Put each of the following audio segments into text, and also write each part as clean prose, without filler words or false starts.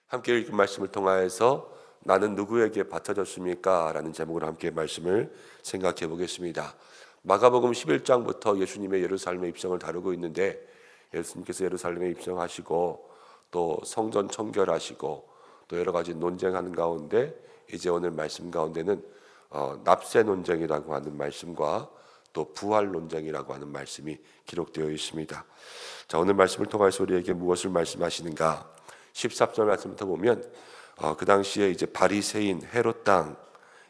함께 읽은 말씀을 통하여서 나는 누구에게 바쳐졌습니까? 라는 제목으로 함께 말씀을 생각해 보겠습니다. 마가복음 11장부터 예수님의 예루살렘의 입성을 다루고 있는데, 예수님께서 예루살렘에 입성하시고 또 성전 청결하시고 또 여러 가지 논쟁하는 가운데 이제 오늘 말씀 가운데는 납세 논쟁이라고 하는 말씀과 또 부활 논쟁이라고 하는 말씀이 기록되어 있습니다. 자, 오늘 말씀을 통해서 우리에게 무엇을 말씀하시는가? 14절 말씀부터 보면 그 당시에 이제 바리새인 헤롯 당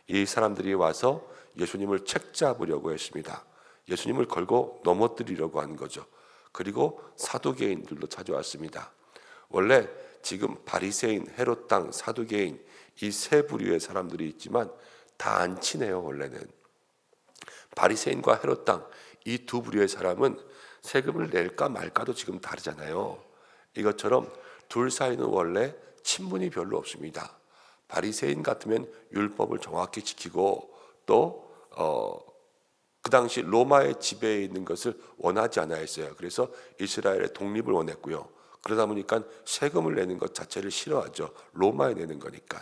이 사람들이 와서 예수님을 책잡으려고 했습니다. 예수님을 걸고 넘어뜨리려고 하는 거죠. 그리고 사두개인들도 찾아왔습니다. 원래 지금 바리새인, 헤롯 당, 사두개인 이 세 부류의 사람들이 있지만 다 안 친해요. 원래는 바리새인과 헤롯 당 이 두 부류의 사람은 세금을 낼까 말까도 지금 다르잖아요. 이것처럼 둘 사이는 원래 친분이 별로 없습니다. 바리새인 같으면 율법을 정확히 지키고 또 그 당시 로마의 지배에 있는 것을 원하지 않아 했어요. 그래서 이스라엘의 독립을 원했고요. 그러다 보니까 세금을 내는 것 자체를 싫어하죠. 로마에 내는 거니까.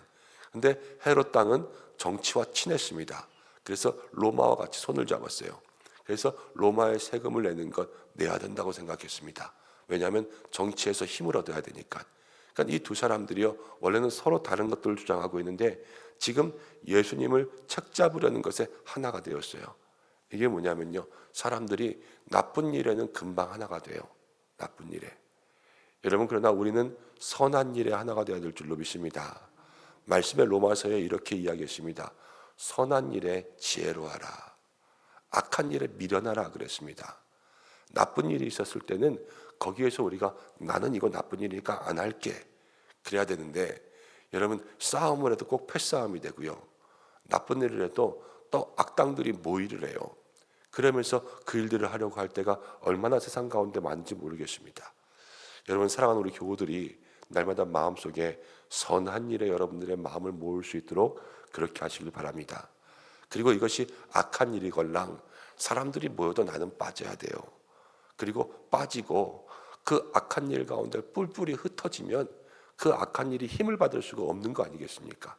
근데 헤롯 당은 정치와 친했습니다. 그래서 로마와 같이 손을 잡았어요. 그래서 로마의 세금을 내는 것 내야 된다고 생각했습니다. 왜냐하면 정치에서 힘을 얻어야 되니까. 그러니까 이 두 사람들이요, 원래는 서로 다른 것들을 주장하고 있는데 지금 예수님을 책잡으려는 것에 하나가 되었어요. 이게 뭐냐면요, 사람들이 나쁜 일에는 금방 하나가 돼요. 나쁜 일에. 여러분, 그러나 우리는 선한 일에 하나가 되어야 될 줄로 믿습니다. 말씀의 로마서에 이렇게 이야기했습니다. 선한 일에 지혜로워하라, 악한 일에 미련하라 그랬습니다. 나쁜 일이 있었을 때는 거기에서 우리가 나는 이거 나쁜 일이니까 안 할게 그래야 되는데, 여러분, 싸움을 해도 꼭 패싸움이 되고요, 나쁜 일을 해도 또 악당들이 모의를 해요. 그러면서 그 일들을 하려고 할 때가 얼마나 세상 가운데 많은지 모르겠습니다. 여러분, 사랑하는 우리 교우들이 날마다 마음속에 선한 일에 여러분들의 마음을 모을 수 있도록 그렇게 하시길 바랍니다. 그리고 이것이 악한 일이걸랑 사람들이 모여도 나는 빠져야 돼요. 그리고 빠지고 그 악한 일 가운데 뿔뿔이 흩어지면 그 악한 일이 힘을 받을 수가 없는 거 아니겠습니까?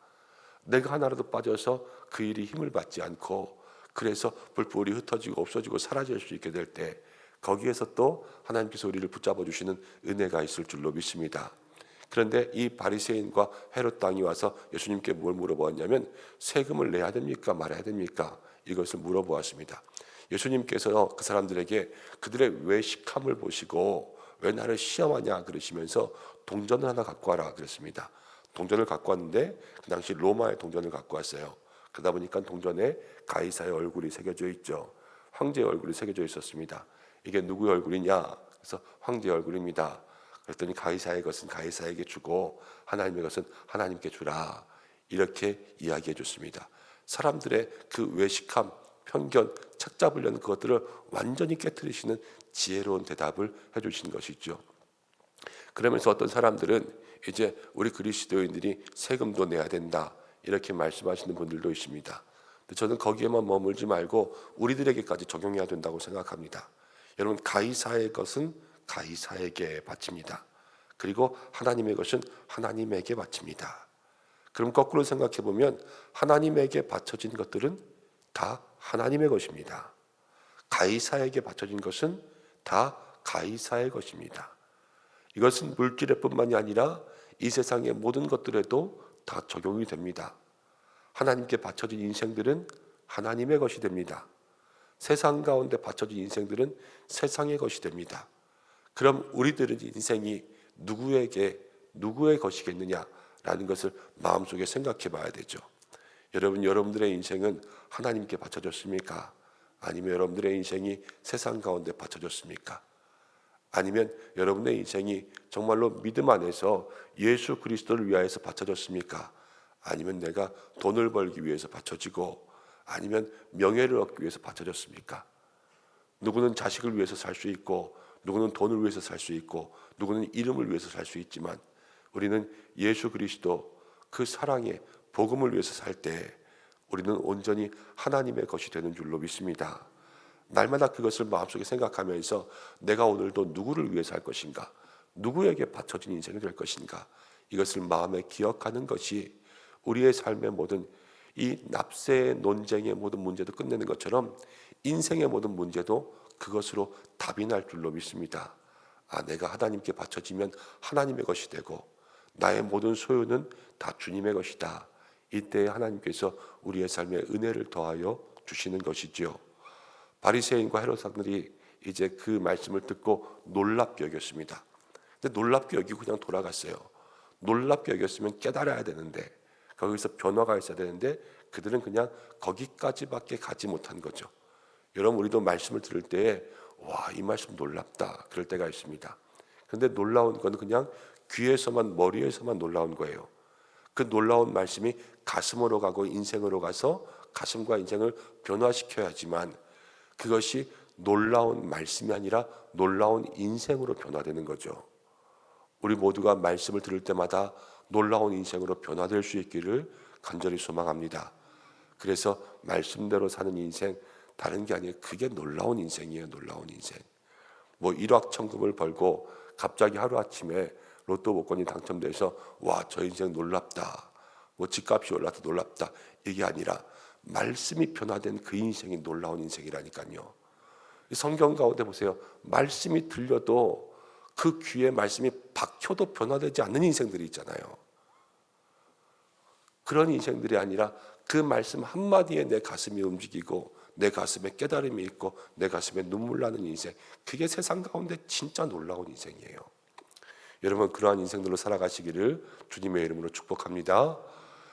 내가 하나라도 빠져서 그 일이 힘을 받지 않고 그래서 뿔뿔이 흩어지고 없어지고 사라질 수 있게 될 때 거기에서 또 하나님께서 우리를 붙잡아 주시는 은혜가 있을 줄로 믿습니다. 그런데 이 바리새인과 헤롯 당이 와서 예수님께 뭘 물어보았냐면 세금을 내야 됩니까 말아야 됩니까? 이것을 물어보았습니다. 예수님께서 그 사람들에게 그들의 외식함을 보시고 왜 나를 시험하냐 그러시면서 동전을 하나 갖고 와라 그랬습니다. 동전을 갖고 왔는데 그 당시 로마의 동전을 갖고 왔어요. 그러다 보니까 동전에 가이사의 얼굴이 새겨져 있죠. 황제의 얼굴이 새겨져 있었습니다. 이게 누구의 얼굴이냐? 그래서 황제의 얼굴입니다. 그랬더니 가이사의 것은 가이사에게 주고 하나님의 것은 하나님께 주라, 이렇게 이야기해 줬습니다. 사람들의 그 외식함, 편견, 착잡으려는 그것들을 완전히 깨트리시는 지혜로운 대답을 해주신 것이죠. 그러면서 어떤 사람들은 이제 우리 그리스도인들이 세금도 내야 된다 이렇게 말씀하시는 분들도 있습니다. 근데 저는 거기에만 머물지 말고 우리들에게까지 적용해야 된다고 생각합니다. 여러분, 가이사의 것은 가이사에게 바칩니다. 그리고 하나님의 것은 하나님에게 바칩니다. 그럼 거꾸로 생각해 보면 하나님에게 바쳐진 것들은 다 하나님의 것입니다. 가이사에게 바쳐진 것은 다 가이사의 것입니다. 이것은 물질에 뿐만이 아니라 이 세상의 모든 것들에도 다 적용이 됩니다. 하나님께 바쳐진 인생들은 하나님의 것이 됩니다. 세상 가운데 바쳐진 인생들은 세상의 것이 됩니다. 그럼 우리들의 인생이 누구의 것이겠느냐라는 것을 마음속에 생각해 봐야 되죠. 여러분, 여러분들의 인생은 하나님께 바쳐졌습니까? 아니면 여러분들의 인생이 세상 가운데 바쳐졌습니까? 아니면 여러분의 인생이 정말로 믿음 안에서 예수 그리스도를 위하여서 바쳐졌습니까? 아니면 내가 돈을 벌기 위해서 바쳐지고 아니면 명예를 얻기 위해서 바쳐졌습니까? 누구는 자식을 위해서 살 수 있고 누구는 돈을 위해서 살 수 있고 누구는 이름을 위해서 살 수 있지만 우리는 예수 그리스도 그 사랑의 복음을 위해서 살 때 우리는 온전히 하나님의 것이 되는 줄로 믿습니다. 날마다 그것을 마음속에 생각하면서 내가 오늘도 누구를 위해 살 것인가, 누구에게 바쳐진 인생이 될 것인가, 이것을 마음에 기억하는 것이 우리의 삶의 모든 이 납세의 논쟁의 모든 문제도 끝내는 것처럼 인생의 모든 문제도 그것으로 답이 날 줄로 믿습니다. 내가 하나님께 바쳐지면 하나님의 것이 되고 나의 모든 소유는 다 주님의 것이다. 이때 하나님께서 우리의 삶에 은혜를 더하여 주시는 것이지요. 바리새인과 헤롯 사람들이 이제 그 말씀을 듣고 놀랍게 여겼습니다. 근데 놀랍게 여기고 그냥 돌아갔어요. 놀랍게 여겼으면 깨달아야 되는데, 거기서 변화가 있어야 되는데 그들은 그냥 거기까지밖에 가지 못한 거죠. 여러분, 우리도 말씀을 들을 때에 와, 이 말씀 놀랍다 그럴 때가 있습니다. 그런데 놀라운 건 그냥 귀에서만, 머리에서만 놀라운 거예요. 그 놀라운 말씀이 가슴으로 가고 인생으로 가서 가슴과 인생을 변화시켜야지만 그것이 놀라운 말씀이 아니라 놀라운 인생으로 변화되는 거죠. 우리 모두가 말씀을 들을 때마다 놀라운 인생으로 변화될 수 있기를 간절히 소망합니다. 그래서 말씀대로 사는 인생, 다른 게 아니에요. 그게 놀라운 인생이에요. 놀라운 인생. 뭐 일확천금을 벌고 갑자기 하루아침에 로또 복권이 당첨돼서 와, 저 인생 놀랍다, 뭐 집값이 올라서 놀랍다, 이게 아니라 말씀이 변화된 그 인생이 놀라운 인생이라니까요. 성경 가운데 보세요. 말씀이 들려도 그 귀에 말씀이 박혀도 변화되지 않는 인생들이 있잖아요. 그런 인생들이 아니라 그 말씀 한마디에 내 가슴이 움직이고 내 가슴에 깨달음이 있고 내 가슴에 눈물 나는 인생, 그게 세상 가운데 진짜 놀라운 인생이에요. 여러분, 그러한 인생들로 살아가시기를 주님의 이름으로 축복합니다.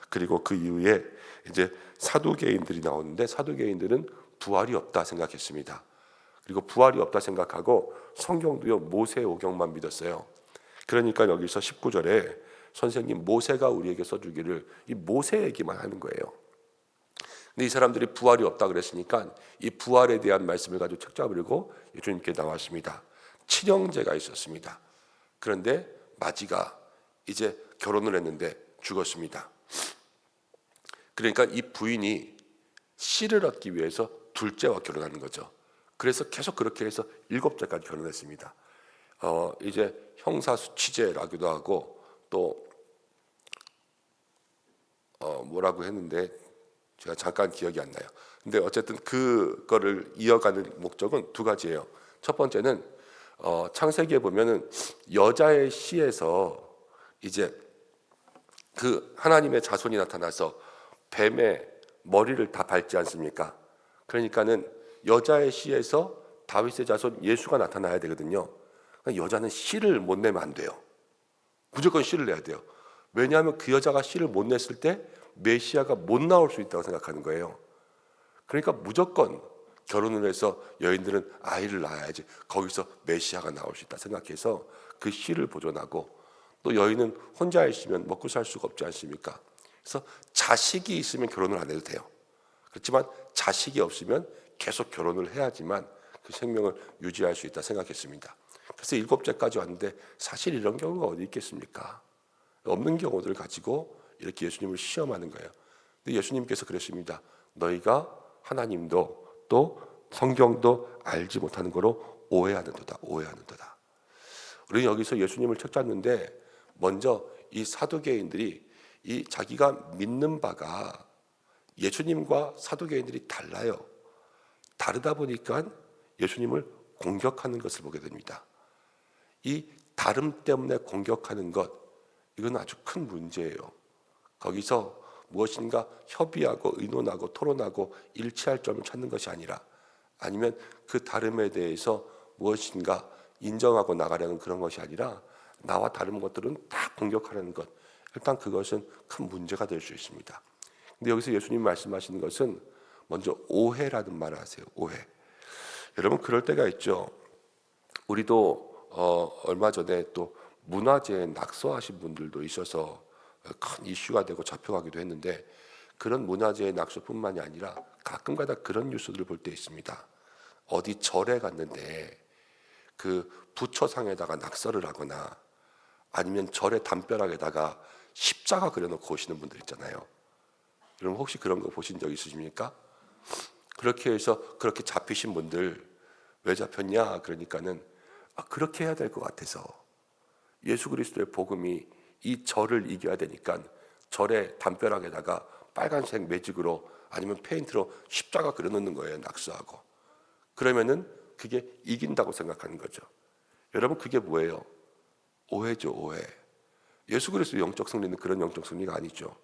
그리고 그 이후에 이제 사두개인들이 나오는데, 사두개인들은 부활이 없다 생각했습니다. 그리고 부활이 없다 생각하고 성경도요, 모세 오경만 믿었어요. 그러니까 여기서 19절에 선생님, 모세가 우리에게 써주기를, 이 모세 얘기만 하는 거예요. 근데 이 사람들이 부활이 없다 그랬으니까 이 부활에 대한 말씀을 가지고 책잡을 읽고 예수님께 나왔습니다. 친형제가 있었습니다. 그런데 마지가 이제 결혼을 했는데 죽었습니다. 그러니까 이 부인이 씨를 얻기 위해서 둘째와 결혼하는 거죠. 그래서 계속 그렇게 해서 7째까지 결혼했습니다. 이제 형사수치제라기도 하고 또 뭐라고 했는데 제가 잠깐 기억이 안 나요. 근데 어쨌든 그거를 이어가는 목적은 두 가지예요. 첫 번째는 창세기에 보면은 여자의 씨에서 이제 그 하나님의 자손이 나타나서 뱀의 머리를 다 밟지 않습니까? 그러니까는 여자의 씨에서 다윗의 자손 예수가 나타나야 되거든요. 그러니까 여자는 씨를 못 내면 안 돼요. 무조건 씨를 내야 돼요. 왜냐하면 그 여자가 씨를 못 냈을 때 메시아가 못 나올 수 있다고 생각하는 거예요. 그러니까 무조건 결혼을 해서 여인들은 아이를 낳아야지 거기서 메시아가 나올 수 있다 생각해서 그 씨를 보존하고, 또 여인은 혼자 있으면 먹고 살 수가 없지 않습니까? 그래서 자식이 있으면 결혼을 안 해도 돼요. 그렇지만 자식이 없으면 계속 결혼을 해야지만 그 생명을 유지할 수 있다 생각했습니다. 그래서 7째까지 왔는데 사실 이런 경우가 어디 있겠습니까? 없는 경우들을 가지고 이렇게 예수님을 시험하는 거예요. 근데 예수님께서 그랬습니다. 너희가 하나님도 또 성경도 알지 못하는 거로 오해하는도다. 오해하는도다. 우리는 여기서 예수님을 찾았는데 먼저 이 사두개인들이 이 자기가 믿는 바가 예수님과 사두개인들이 달라요. 다르다 보니까 예수님을 공격하는 것을 보게 됩니다. 이 다름 때문에 공격하는 것, 이건 아주 큰 문제예요. 거기서 무엇인가 협의하고 의논하고 토론하고 일치할 점을 찾는 것이 아니라, 아니면 그 다름에 대해서 무엇인가 인정하고 나가려는 그런 것이 아니라 나와 다른 것들은 다 공격하려는 것, 일단 그것은 큰 문제가 될 수 있습니다. 근데 여기서 예수님 말씀하시는 것은 먼저 오해라는 말을 하세요. 오해. 여러분, 그럴 때가 있죠. 우리도 얼마 전에 또 문화재에 낙서하신 분들도 있어서 큰 이슈가 되고 잡혀가기도 했는데, 그런 문화재의 낙서뿐만이 아니라 가끔가다 그런 뉴스들을 볼 때 있습니다. 어디 절에 갔는데 그 부처상에다가 낙서를 하거나 아니면 절의 담벼락에다가 십자가 그려놓고 오시는 분들 있잖아요. 여러분, 혹시 그런 거 보신 적 있으십니까? 그렇게 해서 그렇게 잡히신 분들 왜 잡혔냐 그러니까는 그렇게 해야 될 것 같아서, 예수 그리스도의 복음이 이 절을 이겨야 되니까 절의 담벼락에다가 빨간색 매직으로 아니면 페인트로 십자가 그려놓는 거예요. 낙서하고. 그러면은 그게 이긴다고 생각하는 거죠. 여러분, 그게 뭐예요? 오해죠, 오해. 예수 그리스도의 영적 승리는 그런 영적 승리가 아니죠.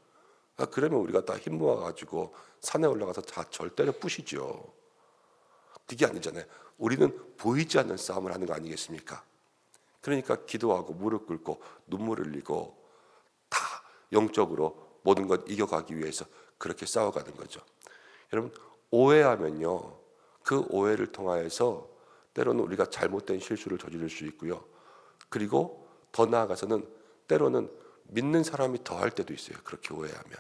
그러면 우리가 다 힘 모아가지고 산에 올라가서 다 절대로 부시죠. 그게 아니잖아요. 우리는 보이지 않는 싸움을 하는 거 아니겠습니까? 그러니까 기도하고 무릎 꿇고 눈물 흘리고 다 영적으로 모든 것 이겨가기 위해서 그렇게 싸워가는 거죠. 여러분, 오해하면요, 그 오해를 통하여서 때로는 우리가 잘못된 실수를 저지를 수 있고요. 그리고 더 나아가서는 때로는 믿는 사람이 더 할 때도 있어요. 그렇게 오해하면.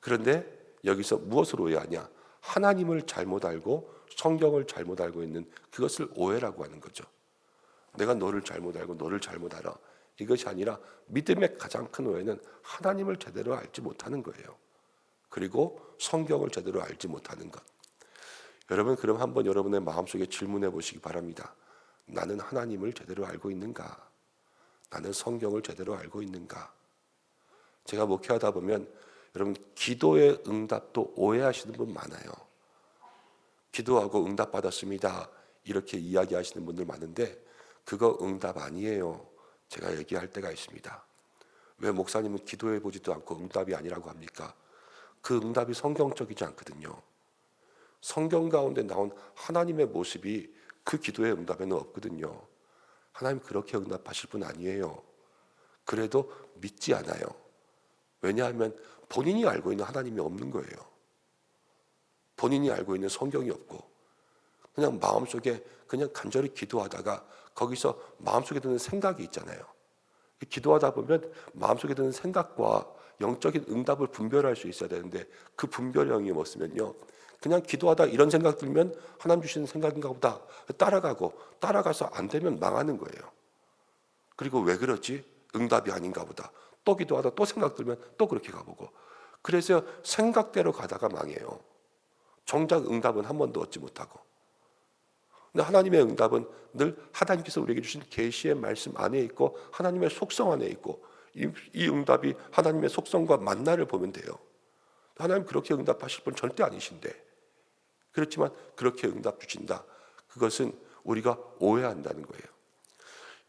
그런데 여기서 무엇을 오해하냐? 하나님을 잘못 알고 성경을 잘못 알고 있는 그것을 오해라고 하는 거죠. 내가 너를 잘못 알고 너를 잘못 알아. 이것이 아니라 믿음의 가장 큰 오해는 하나님을 제대로 알지 못하는 거예요. 그리고 성경을 제대로 알지 못하는 것. 여러분, 그럼 한번 여러분의 마음속에 질문해 보시기 바랍니다. 나는 하나님을 제대로 알고 있는가? 나는 성경을 제대로 알고 있는가? 제가 목회하다 보면 여러분, 기도의 응답도 오해하시는 분 많아요. 기도하고 응답 받았습니다, 이렇게 이야기하시는 분들 많은데 그거 응답 아니에요. 제가 얘기할 때가 있습니다. 왜 목사님은 기도해 보지도 않고 응답이 아니라고 합니까? 그 응답이 성경적이지 않거든요. 성경 가운데 나온 하나님의 모습이 그 기도의 응답에는 없거든요. 하나님 그렇게 응답하실 분 아니에요. 그래도 믿지 않아요. 왜냐하면 본인이 알고 있는 하나님이 없는 거예요. 본인이 알고 있는 성경이 없고 그냥 마음속에 그냥 간절히 기도하다가 거기서 마음속에 드는 생각이 있잖아요. 기도하다 보면 마음속에 드는 생각과 영적인 응답을 분별할 수 있어야 되는데 그 분별형이 뭐였으면요, 그냥 기도하다 이런 생각 들면 하나님 주시는 생각인가 보다 따라가서 안 되면 망하는 거예요. 그리고 왜 그러지? 응답이 아닌가 보다. 또 기도하다 또 생각 들면 또 그렇게 가보고. 그래서 생각대로 가다가 망해요. 정작 응답은 한 번도 얻지 못하고. 근데 하나님의 응답은 늘 하나님께서 우리에게 주신 계시의 말씀 안에 있고 하나님의 속성 안에 있고, 이 응답이 하나님의 속성과 만나를 보면 돼요. 하나님 그렇게 응답하실 분 절대 아니신데, 그렇지만 그렇게 응답 주신다. 그것은 우리가 오해한다는 거예요.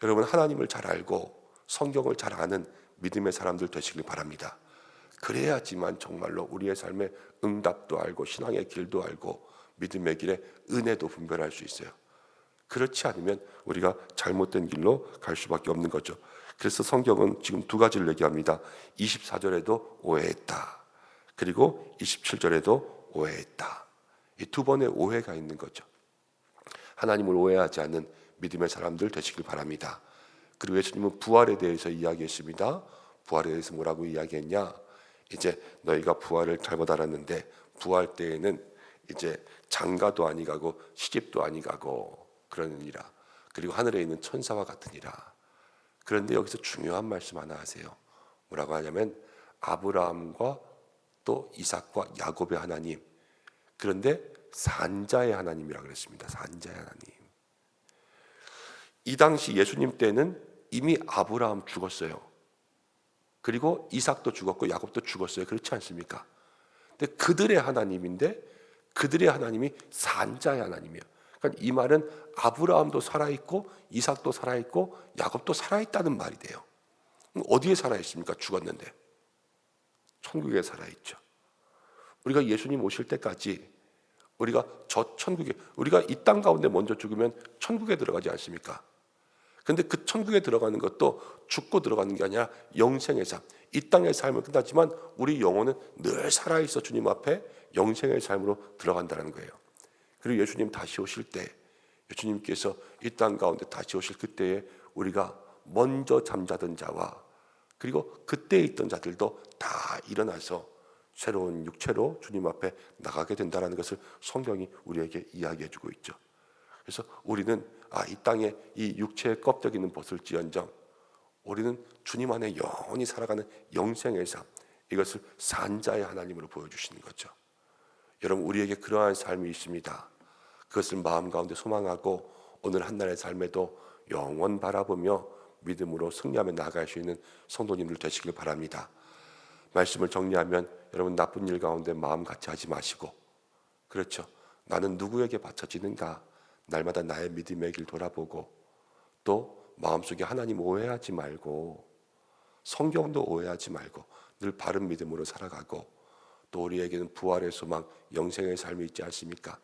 여러분, 하나님을 잘 알고 성경을 잘 아는 믿음의 사람들 되시길 바랍니다. 그래야지만 정말로 우리의 삶에 응답도 알고 신앙의 길도 알고 믿음의 길에 은혜도 분별할 수 있어요. 그렇지 않으면 우리가 잘못된 길로 갈 수밖에 없는 거죠. 그래서 성경은 지금 두 가지를 얘기합니다. 24절에도 오해했다. 그리고 27절에도 오해했다. 이 두 번의 오해가 있는 거죠. 하나님을 오해하지 않는 믿음의 사람들 되시길 바랍니다. 그리고 예수님은 부활에 대해서 이야기했습니다. 부활에 대해서 뭐라고 이야기했냐? 이제 너희가 부활을 잘못 알았는데 부활 때에는 이제 장가도 아니 가고 시집도 아니 가고 그러느니라. 그리고 하늘에 있는 천사와 같으니라. 그런데 여기서 중요한 말씀 하나 하세요. 뭐라고 하냐면 아브라함과 또 이삭과 야곱의 하나님, 그런데 산자의 하나님이라고 그랬습니다. 산자의 하나님. 이 당시 예수님 때는 이미 아브라함 죽었어요. 그리고 이삭도 죽었고 야곱도 죽었어요. 그렇지 않습니까? 근데 그들의 하나님인데 그들의 하나님이 산자의 하나님이에요. 그러니까 이 말은 아브라함도 살아있고 이삭도 살아있고 야곱도 살아있다는 말이 돼요. 어디에 살아있습니까? 죽었는데. 천국에 살아있죠. 우리가 예수님 오실 때까지 우리가 저 천국에, 우리가 이 땅 가운데 먼저 죽으면 천국에 들어가지 않습니까? 근데 그 천국에 들어가는 것도 죽고 들어가는 게 아니라 영생의 삶, 이 땅의 삶은 끝났지만 우리 영혼은 늘 살아있어 주님 앞에 영생의 삶으로 들어간다는 거예요. 그리고 예수님 다시 오실 때, 예수님께서 이 땅 가운데 다시 오실 그때에 우리가 먼저 잠자던 자와 그리고 그때 있던 자들도 다 일어나서 새로운 육체로 주님 앞에 나가게 된다는 것을 성경이 우리에게 이야기해주고 있죠. 그래서 우리는 이 땅에 이 육체의 껍데기는 벗을지언정 우리는 주님 안에 영원히 살아가는 영생의 삶, 이것을 산자의 하나님으로 보여주시는 거죠. 여러분, 우리에게 그러한 삶이 있습니다. 그것을 마음 가운데 소망하고 오늘 한날의 삶에도 영원 바라보며 믿음으로 승리하며 나아갈 수 있는 성도님들 되시길 바랍니다. 말씀을 정리하면 여러분 나쁜 일 가운데 마음 같이 하지 마시고, 그렇죠, 나는 누구에게 바쳐지는가 날마다 나의 믿음의 길 돌아보고, 또 마음속에 하나님 오해하지 말고 성경도 오해하지 말고 늘 바른 믿음으로 살아가고, 또 우리에게는 부활의 소망 영생의 삶이 있지 않습니까?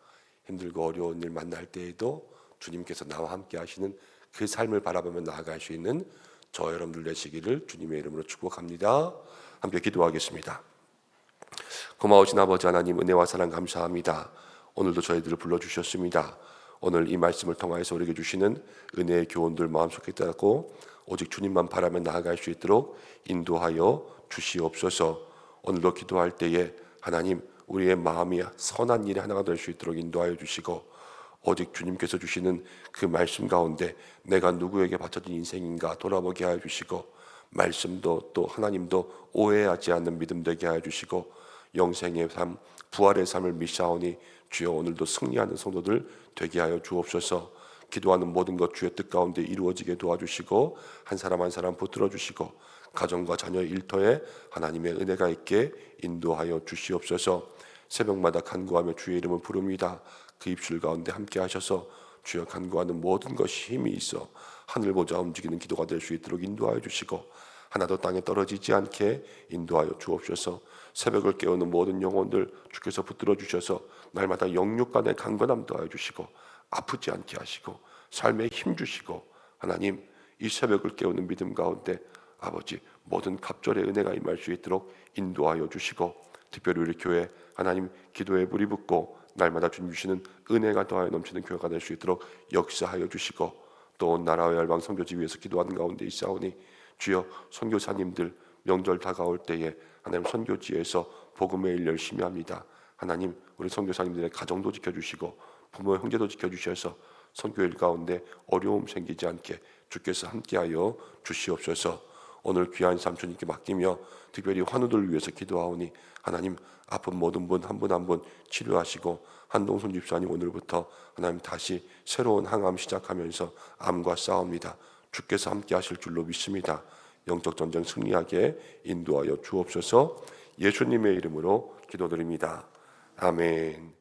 힘들고 어려운 일 만날 때에도 주님께서 나와 함께 하시는 그 삶을 바라보며 나아갈 수 있는 저 여러분들 되시기를 주님의 이름으로 축복합니다. 함께 기도하겠습니다. 고마우신 아버지 하나님, 은혜와 사랑 감사합니다. 오늘도 저희들을 불러주셨습니다. 오늘 이 말씀을 통하여서 우리에게 주시는 은혜의 교훈들 마음속에 따고 오직 주님만 바라며 나아갈 수 있도록 인도하여 주시옵소서. 오늘도 기도할 때에 하나님, 우리의 마음이 선한 일에 하나가 될 수 있도록 인도하여 주시고, 오직 주님께서 주시는 그 말씀 가운데 내가 누구에게 바쳐진 인생인가 돌아보게 하여 주시고, 말씀도 또 하나님도 오해하지 않는 믿음 되게 하여 주시고, 영생의 삶, 부활의 삶을 믿사오니 주여 오늘도 승리하는 성도들 되게 하여 주옵소서. 기도하는 모든 것 주의 뜻 가운데 이루어지게 도와주시고, 한 사람 한 사람 붙들어 주시고, 가정과 자녀의 일터에 하나님의 은혜가 있게 인도하여 주시옵소서. 새벽마다 간구하며 주의 이름을 부릅니다. 그 입술 가운데 함께 하셔서 주여 간구하는 모든 것이 힘이 있어 하늘 보자 움직이는 기도가 될 수 있도록 인도하여 주시고, 하나도 땅에 떨어지지 않게 인도하여 주옵소서. 새벽을 깨우는 모든 영혼들 주께서 붙들어 주셔서 날마다 영육 간의 강건함 더하여 주시고, 아프지 않게 하시고 삶에 힘 주시고, 하나님 이 새벽을 깨우는 믿음 가운데 아버지 모든 갑절의 은혜가 임할 수 있도록 인도하여 주시고, 특별히 우리 교회 하나님 기도에 불이 붙고 날마다 주님 주시는 은혜가 더하여 넘치는 교회가 될 수 있도록 역사하여 주시고, 또 온 나라와 열방 선교지 위해서 기도하는 가운데 있사오니 주여 선교사님들 명절 다가올 때에 하나님 선교지에서 복음의 일 열심히 합니다. 하나님 우리 선교사님들의 가정도 지켜주시고 부모 형제도 지켜주셔서 선교일 가운데 어려움 생기지 않게 주께서 함께하여 주시옵소서. 오늘 귀한 삶 주님께 맡기며 특별히 환우들을 위해서 기도하오니 하나님 아픈 모든 분 한 분 한 분 치료하시고, 한동순 집사님 오늘부터 하나님 다시 새로운 항암 시작하면서 암과 싸웁니다. 주께서 함께 하실 줄로 믿습니다. 영적 전쟁 승리하게 인도하여 주옵소서. 예수님의 이름으로 기도드립니다. 아멘.